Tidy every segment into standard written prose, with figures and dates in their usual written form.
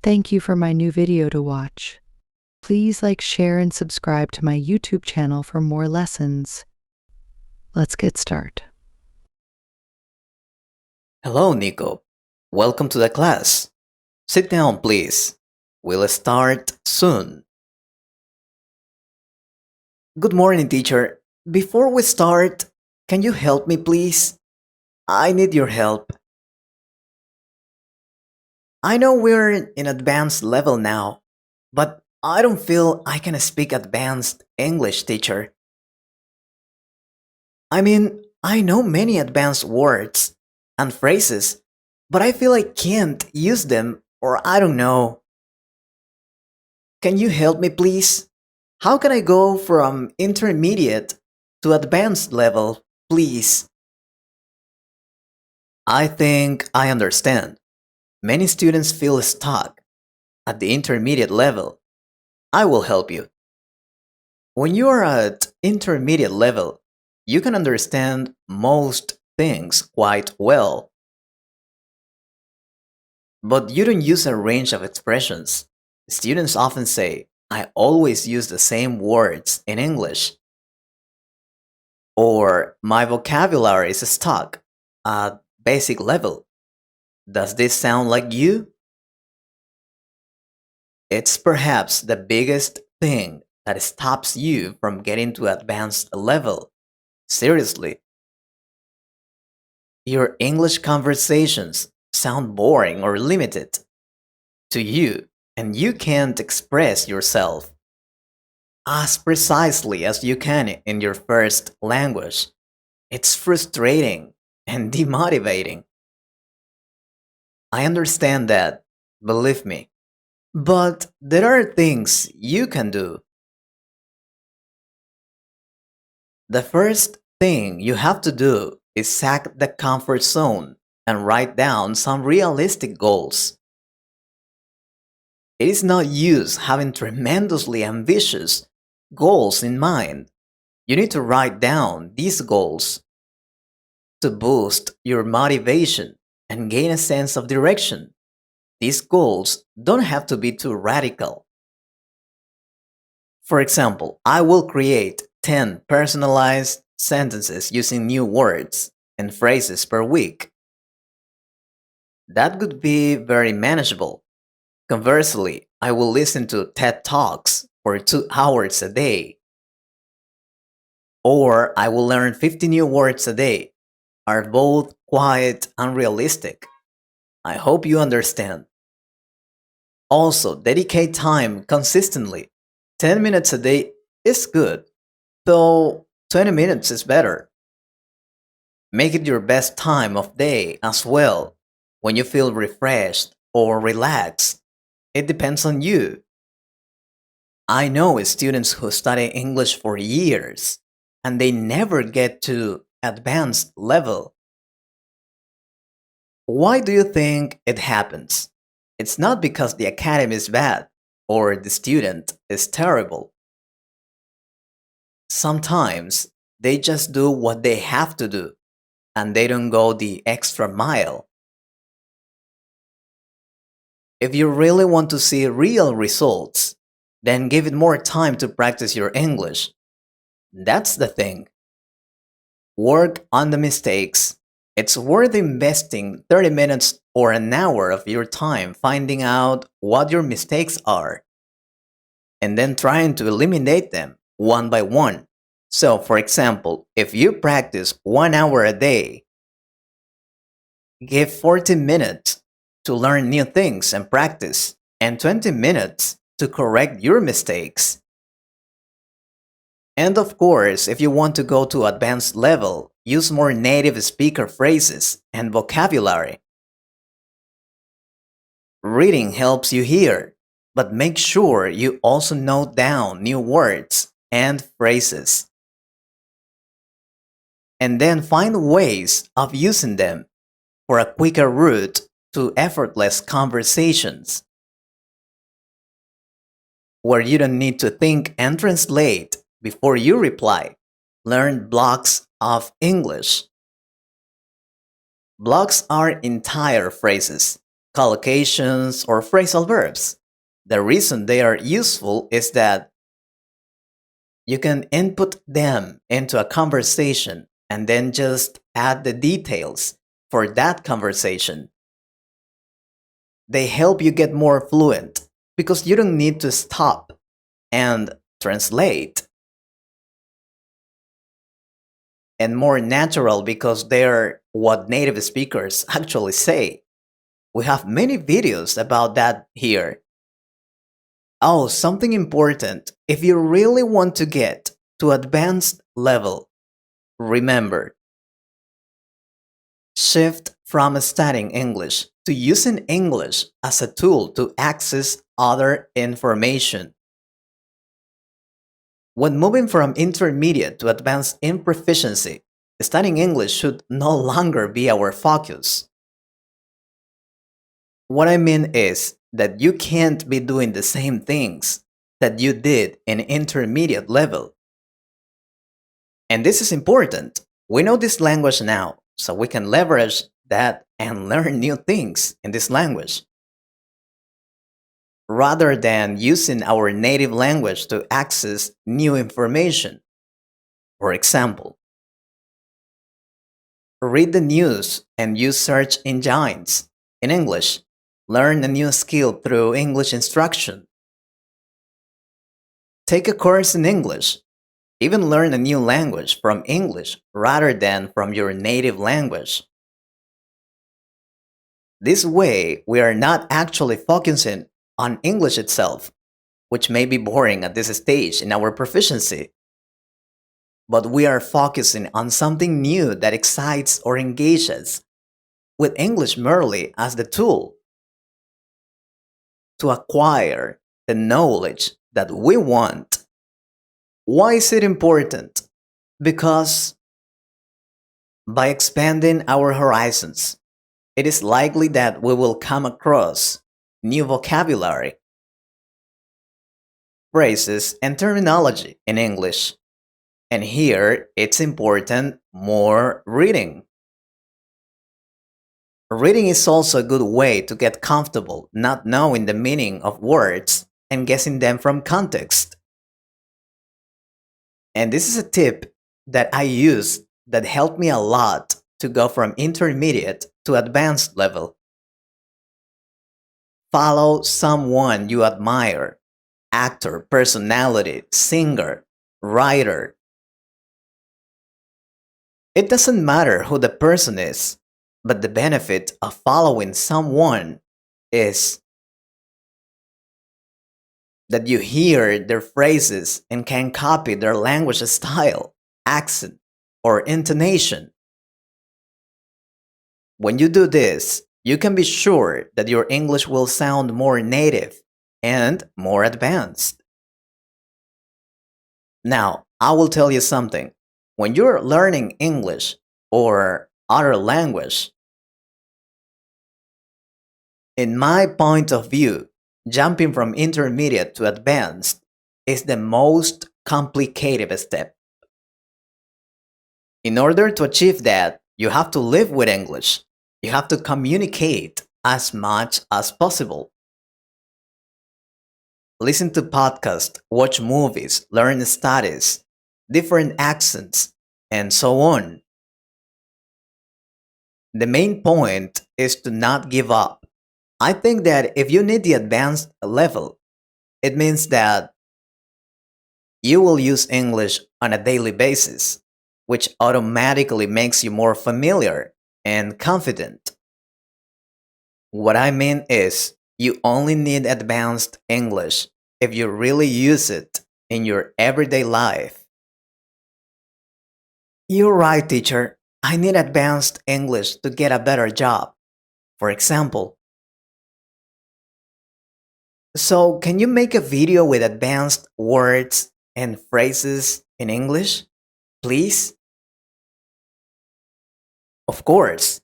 Thank you for my new video to watch. Please like, share, and subscribe to my YouTube channel for more lessons. Let's get started. Hello, Nico. Welcome to the class. Sit down, please. We'll start soon. Good morning, teacher. Before we start, can you help me, please? I need your help. I know we're in advanced level now, but I don't feel I can speak advanced English, teacher. I know many advanced words and phrases, but I feel I can't use them, or I don't know. Can you help me, please? How can I go from intermediate to advanced level, please? I think I understand. Many students feel stuck at the intermediate level. I will help you. When you are at intermediate level, you can understand most things quite well, but you don't use a range of expressions. Students often say, I always use the same words in English, or my vocabulary is stuck at basic level. Does this sound like you? It's perhaps the biggest thing that stops you from getting to advanced level. Seriously, your English conversations sound boring or limited to you, and you can't express yourself as precisely as you can in your first language. It's frustrating and demotivating. I understand that, believe me. But there are things you can do. The first thing you have to do is sack the comfort zone and write down some realistic goals. It is not use having tremendously ambitious goals in mind. You need to write down these goals to boost your motivation and gain a sense of direction. These goals don't have to be too radical. For example, I will create 10 personalized sentences using new words and phrases per week. That could be very manageable. Conversely, I will listen to TED Talks for 2 hours a day. Or I will learn 50 new words a day. Are both quite unrealistic. I hope you understand. Also, dedicate time consistently. 10 minutes a day is good, though 20 minutes is better. Make it your best time of day as well, when you feel refreshed or relaxed. It depends on you. I know students who study English for years and they never get to advanced level. Why do you think it happens? It's not because the academy is bad or the student is terrible. Sometimes they just do what they have to do and they don't go the extra mile. If you really want to see real results, then give it more time to practice your English. That's the thing. Work on the mistakes. It's worth investing 30 minutes or an hour of your time finding out what your mistakes are and then trying to eliminate them one by one. So, for example, if you practice 1 hour a day, give 40 minutes to learn new things and practice, and 20 minutes to correct your mistakes. And of course, if you want to go to advanced level, use more native speaker phrases and vocabulary. Reading helps you hear, but make sure you also note down new words and phrases. And then find ways of using them for a quicker route to effortless conversations, where you don't need to think and translate before you reply. Learn blocks of English. Blocks are entire phrases, collocations, or phrasal verbs. The reason they are useful is that you can input them into a conversation and then just add the details for that conversation. They help you get more fluent because you don't need to stop and translate, and more natural because they're what native speakers actually say. We have many videos about that here. Oh, something important. If you really want to get to advanced level, remember, shift from studying English to using English as a tool to access other information. When moving from intermediate to advanced in proficiency, studying English should no longer be our focus. What I mean is that you can't be doing the same things that you did in intermediate level. And this is important. We know this language now, so we can leverage that and learn new things in this language. Rather than using our native language to access new information. For example, read the news and use search engines in English. Learn a new skill through English instruction. Take a course in English. Even learn a new language from English rather than from your native language. This way, we are not actually focusing on English itself, which may be boring at this stage in our proficiency. But we are focusing on something new that excites or engages, with English merely as the tool to acquire the knowledge that we want. Why is it important? Because by expanding our horizons, it is likely that we will come across new vocabulary, phrases, and terminology in English. And here, it's important more reading. Reading is also a good way to get comfortable not knowing the meaning of words and guessing them from context. And this is a tip that I use that helped me a lot to go from intermediate to advanced level. Follow someone you admire, actor, personality, singer, writer. It doesn't matter who the person is, but the benefit of following someone is that you hear their phrases and can copy their language style, accent, or intonation. When you do this, you can be sure that your English will sound more native and more advanced. Now, I will tell you something. When you're learning English or other language, in my point of view, jumping from intermediate to advanced is the most complicated step. In order to achieve that, you have to live with English. You have to communicate as much as possible. Listen to podcasts, watch movies, learn studies, different accents, and so on. The main point is to not give up. I think that if you need the advanced level, it means that you will use English on a daily basis, which automatically makes you more familiar and confident. What I mean is, you only need advanced English if you really use it in your everyday life. You're right, teacher. I need advanced English to get a better job. For example, so can you make a video with advanced words and phrases in English? Please? Of course.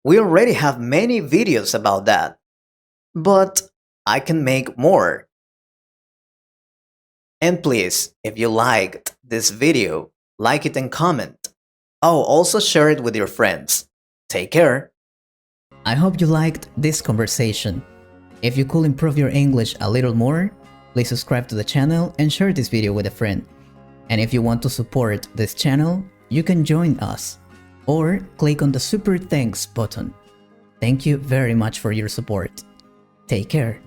We already have many videos about that. But I can make more. And please, if you liked this video, like it and comment. Oh, also share it with your friends. Take care. I hope you liked this conversation. If you could improve your English a little more, please subscribe to the channel and share this video with a friend. And if you want to support this channel, you can join us or click on the Super Thanks button. Thank you very much for your support. Take care.